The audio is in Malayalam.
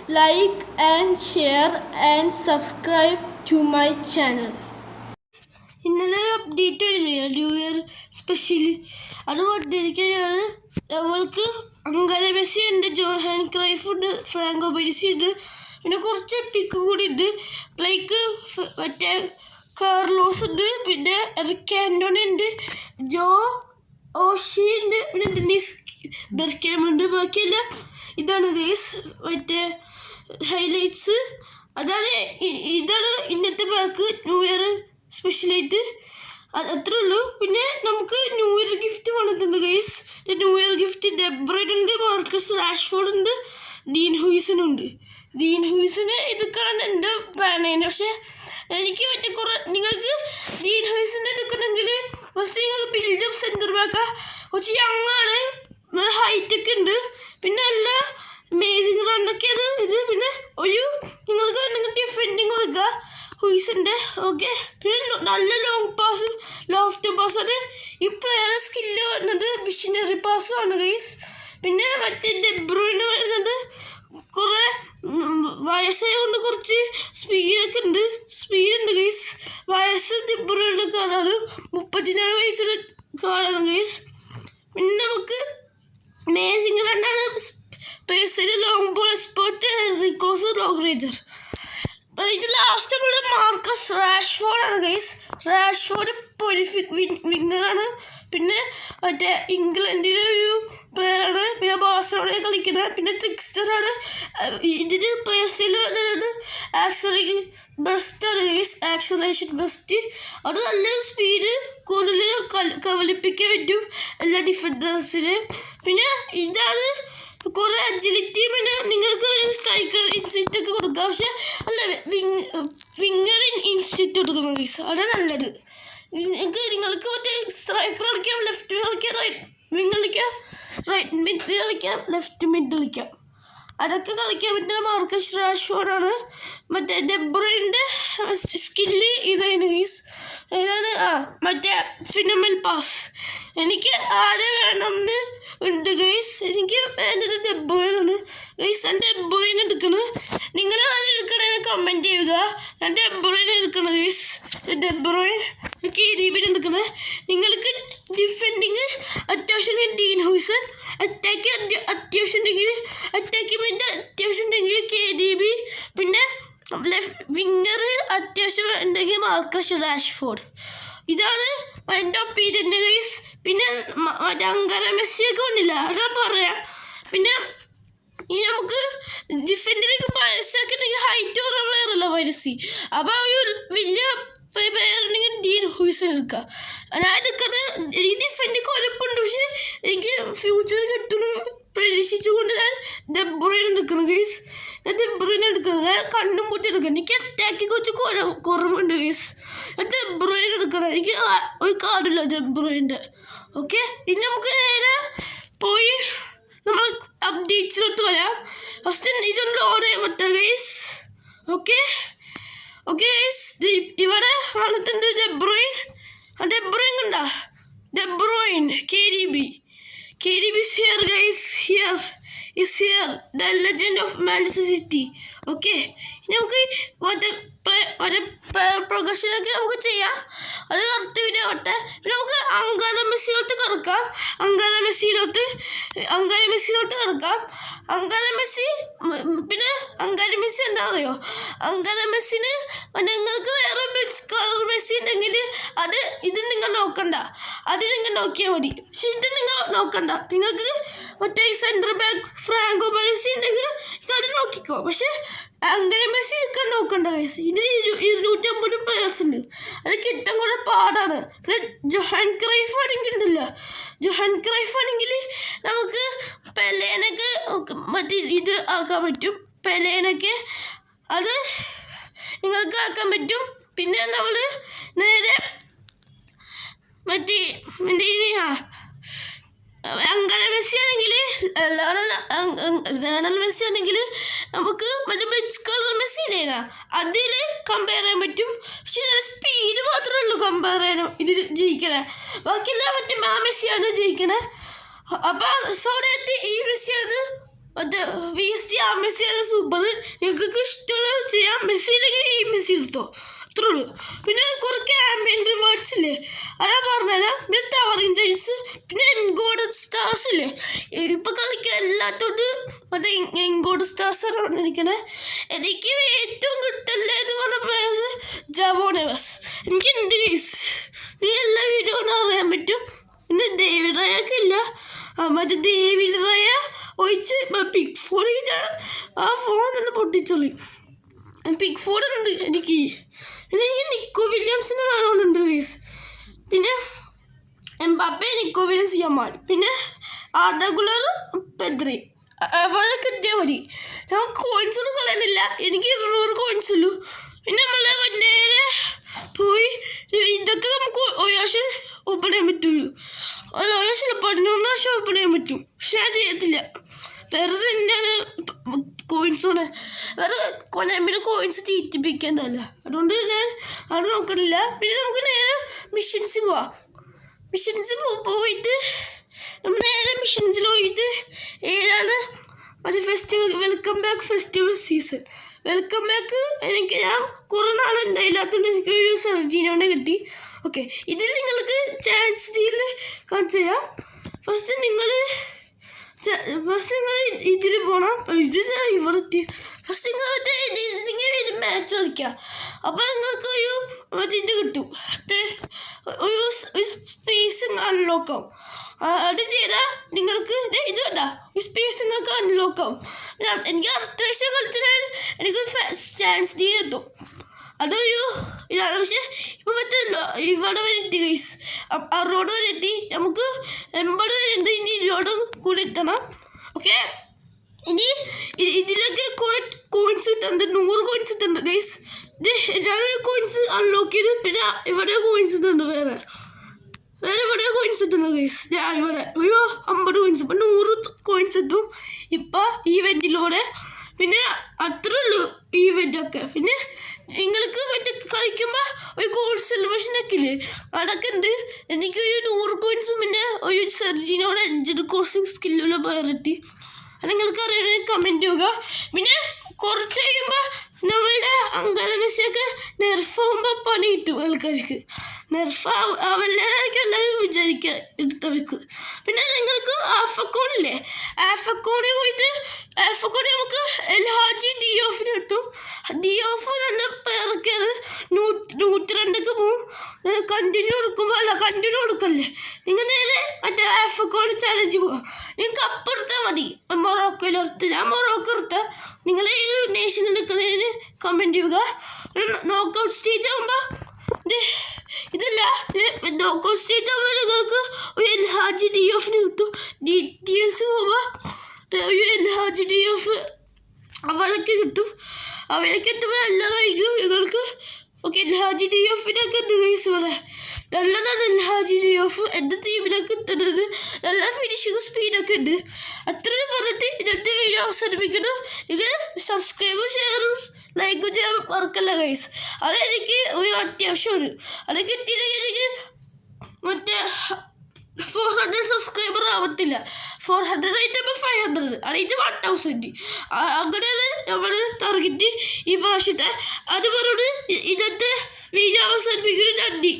like and share and subscribe to my channel. ഇന്നലെ അപ്ഡേറ്റ് ഇല്ലേ ന്യൂ ഇയർ സ്പെഷ്യൽ അത് വന്നിരിക്കുകയാണ്. നമ്മൾക്ക് അങ്കാല മെസ്സി ഉണ്ട്, ജോഹാൻ ക്രൈഫ് ഉണ്ട്, ഫ്രാങ്കോ ബെരിസി ഉണ്ട്, പിന്നെ കുറച്ച് പിക്ക് കൂടി ഉണ്ട്. ലൈക്ക് മറ്റേ കാർലോസ് ഉണ്ട്, പിന്നെ എറിക് ആന്റണി ഉണ്ട്, ജോ ഓഷി ഉണ്ട്, പിന്നെ ഡെന്നിസ് ബെർക്കാം ഉണ്ട്. ബാക്കിയെല്ലാം ഇതാണ് ഗൈസ് മറ്റേ ഹൈലൈറ്റ്സ്. ഇതാണ് ഇന്നത്തെ ബാക്ക് ന്യൂ ഇയർ സ്പെഷ്യലായിട്ട്. അത്രേ ഉള്ളൂ. പിന്നെ നമുക്ക് ന്യൂ ഇയർ ഗിഫ്റ്റ് വന്നിട്ടുണ്ട് ഗൈസ്. ന്യൂ ഇയർ ഗിഫ്റ്റ് ഡെബ്രൈഡ് ഉണ്ട്, മാർക്കസ് റാഷ്ഫോർഡ് ഉണ്ട്, ഡീൻ ഹൂയിസനുണ്ട്. ഡീൻ ഹൂയിസന് എടുക്കാൻ എൻ്റെ പ്ലാനായിരുന്നു. പക്ഷെ എനിക്ക് നിങ്ങൾക്ക് ഡീൻ ഹൂയിസന് എടുക്കണമെങ്കിൽ ഫസ്റ്റ് നിങ്ങൾക്ക് ബിൽഡപ്പ് സെൻറ്റർ ബാക്കാ. കുറച്ച് യങ്ങാണ്, ഹൈറ്റൊക്കെ ഉണ്ട്, പിന്നെ നല്ല അമേസിങ് റണ്ണൊക്കെയാണ് ഇത്. പിന്നെ നിങ്ങൾക്ക് വേണമെങ്കിൽ ഡിഫെൻഡിങ് കൊടുക്കുക ഹൂയിസിൻ്റെ. ഓക്കെ, പിന്നെ നല്ല ലോങ് പാസ്, ലോഫ്റ്റ് പാസ്സാണ്. ഈ പ്ലെയറെ സ്കില്ല് വരുന്നത് മിഷനറി പാസ്സാണ് ഗൈസ്. പിന്നെ മറ്റേ ഡെബ്രൂയിന് വരുന്നത് കുറേ വയസ്സായ കൊണ്ട് കുറച്ച് സ്പീഡുണ്ട് ഗൈസ്. വയസ്സ് ഡെബ്രൂയിൻ്റെ കാർഡാണ്, 34 വയസ്സിലെ കാർഡാണ് ഗൈസ്. പിന്നെ നമുക്ക് അമേസിങ് റണ്ണാണ്, പേസിൽ ലോങ് ബോൾ എക്സ്പേർട്ട്, റിക്കോസ് ലോങ് റേഞ്ചർ. ഇത് ലാസ്റ്റ് നമ്മൾ മാർക്കസ് റാഷ്ഫോർഡ് ആണ് ഗൈസ്. റാഷ്ഫോർഡ് പൊരിഫിക് വിങ്ങറാണ്, പിന്നെ മറ്റേ ഇംഗ്ലണ്ടിലെ ഒരു പ്ലെയറാണ്, പിന്നെ ബാഴ്സലോണയിൽ കളിക്കുന്നത്, പിന്നെ ട്രിക്സ്റ്ററാണ്. ഇതിന് പേസിൽ വരുന്നത് ബെസ്റ്റാണ് ഗൈസ്, ആക്സലേഷൻ ബെസ്റ്റ്. അത് നല്ല സ്പീഡ് കൂടുതൽ കവലിപ്പിക്കാൻ പറ്റും എല്ലാ ഡിഫൻഡേഴ്സിന്. പിന്നെ ഇതാണ് കുറേ അജിലിറ്റി. പിന്നെ നിങ്ങൾക്ക് സ്ട്രൈക്കർ ഇൻസ്റ്റിറ്റ് ഒക്കെ കൊടുക്കാം, പക്ഷെ അല്ല വിങ്ങർ ഇൻസ്റ്റിറ്റ് കൊടുക്കണം ഗൈസ്, അതാണ് നല്ലത്. നിങ്ങൾക്ക് മറ്റേ സ്ട്രൈക്കർ കളിക്കാം, ലെഫ്റ്റ് കളിക്കാം, റൈറ്റ് വിങ് കളിക്കാം, റൈറ്റ് മിഡ് കളിക്കാം, ലെഫ്റ്റ് മിഡ് കളിക്കാം, അതൊക്കെ കളിക്കാൻ പറ്റുന്ന മാർക്കസ് റാഷ്ഫോർഡാണ്. മറ്റേ ഡെബ്രൂയിൻ്റെ സ്കില്ല് ഇതാണ് ഗൈസ്. ഇതാണ് മറ്റേ ഫിനോമിനൽ പാസ്. എനിക്ക് ആരെ വേണമെന്ന് ഉണ്ട് ഗൈസ്. എനിക്ക് വേണ്ടത് ഡെബ്രൂയിനാണ് ഗൈസ്. ഞാൻ ഡെബ്രൂയിൻ എടുക്കുന്നത്. നിങ്ങൾ ആരെടുക്കണമെന്ന് കമൻറ്റ് ചെയ്യുക. ഞാൻ ഡെബ്രൂയിൻ എടുക്കണം ഗൈസ്. ഡെബ്രൂയിൻ KDB എടുക്കുന്നത്. നിങ്ങൾക്ക് ഡിഫെൻഡിങ് അത്യാവശ്യം ഡീൻ ഹൂയിസൻ, അറ്റാക്ക് അത്യാവശ്യം ഉണ്ടെങ്കിൽ KDB, പിന്നെ വിങ്ങർ അത്യാവശ്യം ഉണ്ടെങ്കിൽ മാർക്കസ് റാഷ്ഫോർഡ്. ഇതാണ് എൻ്റെ ഒപ്പീനിയൻ ഗൈസ്. പിന്നെ മറ്റേ അങ്കാല മെസ്സിയൊക്കെ വന്നില്ല, അതാ പറയാം. പിന്നെ ഈ നമുക്ക് ഡിഫെൻഡിലേക്ക് പൈസയൊക്കെ ഉണ്ടെങ്കിൽ ഹൈറ്റ് കുറവ് പ്ലെയറല്ല പൈസി. അപ്പോൾ ഒരു വലിയ പ്ലെയറുണ്ടെങ്കിൽ ഡീൻ ഹൂയിസൻ എടുക്കുക. ഞാൻ എടുക്കുന്നത് എനിക്ക് ഡിഫെൻഡിൽ കുഴപ്പമുണ്ട്, പക്ഷെ എനിക്ക് ഫ്യൂച്ചർ കിട്ടുന്നു പ്രതീക്ഷിച്ചുകൊണ്ട് ഞാൻ ഡെബ്രൂയിൻ എടുക്കണം ഗൈസ്. ഞാൻ ഡെബ്രൂയിൻ എടുക്കുന്നത്. ഞാൻ കണ്ണും പൂട്ടി എടുക്കണം. എനിക്ക് അറ്റാക്കി കുറച്ച് കുറവുണ്ട് ഗൈസ്. ഞാൻ ഡെബ്രൂയിൻ എടുക്കണം. എനിക്ക് ഒരു കാർഡില്ല ഡെബ്രൂയിൻ്റെ. ഓക്കെ, ഇനി നമുക്ക് നേരെ പോയി നമ്മൾ അപ്ഡേറ്റ്സിലോട്ട് വരാം. ഫസ്റ്റ് ഇതൊന്ന് ലോഡ് ചെയ്യട്ടെ ഗൈസ്. ഓക്കെ ഗൈസ്, ഇവിടെ വന്നിട്ടുണ്ട് ഡെബ്രൂയിൻ. കണ്ടോ ഡെബ്രൂയിൻ, KDB is here guys. Here is the legend of Manchester City. Okay, നമുക്ക് മറ്റേ പ്രൊഗഷനൊക്കെ നമുക്ക് ചെയ്യാം. അത് കറക്റ്റ് വീഡിയോ ആവട്ടെ. പിന്നെ നമുക്ക് അങ്കാല മെസ്സിയിലോട്ട് കിടക്കാം. അങ്കാല മെസ്സിയിലോട്ട് കിടക്കാം. പിന്നെ അങ്കാല മെസ്സി എന്താ പറയുക, അങ്കാല മെസ്സിന് നിങ്ങൾക്ക് വേറെ ബെസ്റ്റ് കളർ മെസ്സി ഉണ്ടെങ്കിൽ ഇത് നിങ്ങൾ നോക്കണ്ട, അത് നിങ്ങൾ നോക്കിയാൽ മതി. പക്ഷെ ഇത് നിങ്ങൾ നോക്കണ്ട. നിങ്ങൾക്ക് മറ്റേ സെൻറ്റർ ബാക്ക് ഫ്രാങ്കോ ബെരിസി ഉണ്ടെങ്കിൽ അത് നോക്കിക്കോ. പക്ഷെ അങ്കാല മെസ്സി എടുക്കാൻ നോക്കണ്ട ഗൈസ്. ഇതിന് 250 പ്ലെയേഴ്സ് ഉണ്ട്, അത് കിട്ടാൻ കൂടെ പാടാണ്. പിന്നെ ജോഹാൻ ക്രൈഫ് ആണെങ്കിൽ നമുക്ക് പെലേനൊക്കെ മറ്റേ ഇത് ആക്കാൻ പറ്റും. പെലേനൊക്കെ അത് നിങ്ങൾക്ക് ആക്കാൻ പറ്റും. പിന്നെ നമ്മൾ നേരെ അങ്കാല മെസ്സി ആണെങ്കിൽ ലയണൽ മെസ്സി ആണെങ്കിൽ നമുക്ക് മറ്റേ ബ്ലിറ്റ്സ് കളർ മെസ്സി ഇല്ലേനാ, അതിൽ കമ്പയർ ചെയ്യാൻ പറ്റും. പക്ഷെ സ്പീഡ് മാത്രമേ ഉള്ളൂ കമ്പയർ ചെയ്യാനും ഇത് ജയിക്കണേ. ബാക്കിയെല്ലാം മറ്റേ മെസ്സിയാണ് ജയിക്കണേ. അപ്പോൾ സോറിയായിട്ട് ഈ മെസ്സിയാണ് അത് വേസ്റ്റ് ചെയ്യാം. മെസ്സിയാണ് സൂപ്പർ. നിങ്ങൾക്ക് ഇഷ്ടമുള്ള ചെയ്യാം. മെസ്സി ഇല്ലെങ്കിൽ ഈ മെസ്സി എടുത്തോ, അത്രേ ഉള്ളൂ. പിന്നെ കുറേ ക്യാമ്പയിൻ റിവാർഡ്സ് ഇല്ലേ, അതാ പറഞ്ഞുതരാം. പിന്നെ ടവറിങ് ജൈൻസ്, പിന്നെ എൻഗോഡ് സ്റ്റാർസ് ഇല്ലേ. ഇപ്പം കളിക്കാൻ എല്ലാത്തോട്ട് മറ്റേ എൻഗോഡ് സ്റ്റാർസാണ് വന്നിരിക്കണേ. എനിക്ക് ഏറ്റവും കിട്ടല്ലേ എന്ന് പറഞ്ഞ പ്ലേയേഴ്സ് ജവോനെവസ് എനിക്കുണ്ട് ഗൈസ്. നീ എല്ലാ വീഡിയോയും അറിയാൻ പറ്റും. പിന്നെ ഡേവിഡ് റയൊക്കെ ഇല്ല, മറ്റേ ഡേവിഡ് റയ ഒഴിച്ച് പിക് ഫോർഡ് ഞാൻ ആ ഫോൺ ഒന്ന് പൊട്ടിച്ചോളി. പിക് ഫോർഡ് ഉണ്ട് എനിക്ക്. പിന്നെ ഈ നിക്കോ വില്യംസിന് വേണമെന്നുണ്ട് ഗൈസ്. പിന്നെ എംബാപ്പെ, നിക്കോ വില്യംസ്, യമാൽ, പിന്നെ ആർഡ ഗുലർ, പെദ്രി അവരെ കിട്ടിയാൽ മതി. ഞാൻ കോയിൻസ് ഒന്നും കളയുന്നില്ല, എനിക്ക് 200 കോയിൻസ് ഉള്ളൂ. പിന്നെ നമ്മൾ നേരെ പോയി ഇതൊക്കെ നമുക്ക് ഒരു പ്രാവശ്യം ഓപ്പൺ ചെയ്യാൻ പറ്റുള്ളൂ. അല്ല ഒരു പ്രാവശ്യം 11 പ്രാവശ്യം ഓപ്പൺ ചെയ്യാൻ പറ്റും. പക്ഷെ ഞാൻ ചെയ്യത്തില്ല. വെറുതെ തന്നെയാണ് കോയിൻസോടെ, വേറെ കൊനമിന് കോയിൻസ് ചീറ്റിപ്പിക്കേണ്ടതല്ല, അതുകൊണ്ട് ഞാൻ അത് നോക്കണില്ല. പിന്നെ നമുക്ക് നേരെ മിഷൻസിൽ പോവാം. മിഷൻസിൽ പോയിട്ട് നമ്മൾ നേരെ മിഷൻസിൽ പോയിട്ട് ഏതാണ് അത് festival, welcome back festival season. Welcome back എനിക്ക് ഞാൻ കുറേ നാളുണ്ടായില്ലാത്തതുകൊണ്ട് എനിക്ക് ഒരു സെർജീനോനെ കിട്ടി. ഓക്കെ, ഇതിൽ നിങ്ങൾക്ക് ചാൻസ് ഡീൽ കാണിച്ചു തരാം. ഫസ്റ്റ് നിങ്ങൾ ഇതിൽ പോകണം. ഇവിടെ ഫസ്റ്റ് നിങ്ങൾ മാച്ച് കളിക്കാം. അപ്പോൾ നിങ്ങൾക്ക് ഒരു ഇത് കിട്ടും, ഒരു സ്പേസ് അൺലോക്കാവും. അത് ചെയ്താൽ നിങ്ങൾക്ക് ഇത് വേണ്ട, ഒരു സ്പേസ് നിങ്ങൾക്ക് അൺലോക്കാവും. എനിക്ക് അർത്തേഷൻ കളിച്ചാൽ എനിക്ക് ചാൻസ് ഡീൽ എത്തും. അതൊരു ഇതാണ്. പക്ഷെ ഇപ്പോഴത്തെ ഇവിടെ വരെ എത്തി ഗൈസ്, 60 വരെ എത്തി. നമുക്ക് 80 വരെ ഉണ്ട്. ഇനി 20 കൂടി എത്തണം. ഓക്കെ, ഇനി ഇതിലൊക്കെ കുറേ കോയിൻസ് കിട്ടുന്നുണ്ട്, 100 കോയിൻസ് കിട്ടുന്നുണ്ട് ഗൈസ്. ഞാനൊരു കോയിൻസ് അൺലോക്ക് ചെയ്ത്, പിന്നെ ഇവിടെ കോയിൻസ് ഇട്ടുണ്ട്, വേറെ ഇവിടെ കോയിൻസ് എത്തുന്നു ഗൈസ്. ഞാൻ ഇവിടെ 50 കോയിൻസ്, ഇപ്പം 100 കോയിൻസ് എത്തും ഇപ്പം ഈവെൻറ്റിലൂടെ. പിന്നെ അത്രേ ഉള്ളൂ ഈവെൻ്റൊക്കെ. പിന്നെ നിങ്ങൾക്ക് മറ്റേ കളിക്കുമ്പോൾ ഒരു ഗോൾഡ് സെലിബ്രേഷനൊക്കെ ഇല്ലേ, അതൊക്കെ ഉണ്ട്. എനിക്കൊരു 100 കോയിൻസും പിന്നെ ഒരു സെർജീനോടെ 5 കോഴ്സിങ് സ്കില്ലുള്ള പേരെത്തി. അത് നിങ്ങൾക്ക് അറിയണമെങ്കിൽ കമൻറ്റ് ചെയ്യുക. പിന്നെ കുറച്ച് കഴിയുമ്പോൾ നമ്മളുടെ അങ്കല മെസ്സിയൊക്കെ നെർഫാകുമ്പോൾ പണി കിട്ടും ആൾക്കാർക്ക്. നെർഫാവല്ലായിരിക്കും എല്ലാവരും വിചാരിക്കുക എടുത്തവർക്ക്. പിന്നെ നിങ്ങൾക്ക് ആഫക്കോണില്ലേ, ആഫക്കോണിൽ പോയിട്ട് ആഫക്കോണിൽ നമുക്ക് എൽഹാജി ഡിയോഫിന് കിട്ടും. ഡിയോഫ് നല്ല പേരൊക്കെയാണ്. 102 പോവും. കണ്ടിന്യൂ കൊടുക്കല്ലേ, നിങ്ങൾ നേരെ മറ്റേ ആഫക്കോണി ചാലഞ്ച് പോവാം. നിങ്ങൾക്ക് അപ്പം എടുത്താൽ മതി. മൊറോക്കോയിൽ എടുത്ത്, ഞാൻ മൊറോക്കോ എടുത്താൽ നിങ്ങൾ ഏത് നേഷൻ എടുക്കുന്നതിന് കമൻറ്റ് ചെയ്യുക. നോക്കൗട്ട് സ്റ്റേജ് ആകുമ്പോൾ ഇതല്ല, നോക്കൗട്ട് സ്റ്റേജ് ആകുമ്പോൾ നിങ്ങൾക്ക് ഒരു എൽഹാജി ഡിയോഫിന് കിട്ടും. ഡീറ്റെയിൽസ് പോകുമ്പോൾ ഒരു എൽഹാജി ഡിയോഫ് അവരൊക്കെ കിട്ടും. അവരൊക്കെ എത്തുമ്പോൾ നല്ലതായിരിക്കും നിങ്ങൾക്ക്. ഓക്കെ, എൽഹാജി ഡിയോഫിനൊക്കെ ഉണ്ട് ഗൈസ്. ഇവിടെ നല്ലതാണ് എൽഹാജി ഡിയോഫ്. എൻ്റെ ടീമിനൊക്കെ എത്തുന്നത് നല്ല ഫിനിഷിങ് സ്പീഡൊക്കെ ഉണ്ട്. അത്രയും പറഞ്ഞിട്ട് ഇന്നത്തെ വീഡിയോ അവസാനിപ്പിക്കുന്നു. ഇത് സബ്സ്ക്രൈബും ഷെയറും ലൈക്കും ചെയ്യാൻ മറക്കല്ല ഗൈസ്. അതെനിക്ക് ഒരു അത്യാവശ്യമാണ്. അത് കിട്ടിയില്ലെങ്കിൽ എനിക്ക് മറ്റേ 400 സബ്സ്ക്രൈബർ ആവത്തില്ല. 400 ആയിട്ടപ്പോൾ 500, അതായിട്ട് 1000. അങ്ങനെയാണ് നമ്മൾ ടാർഗറ്റ് ഈ പ്രാവശ്യത്തെ. അതുപോലെ ഇന്നത്തെ വീഡിയോ അവസാനിപ്പിക്കുന്നത്. നന്ദി.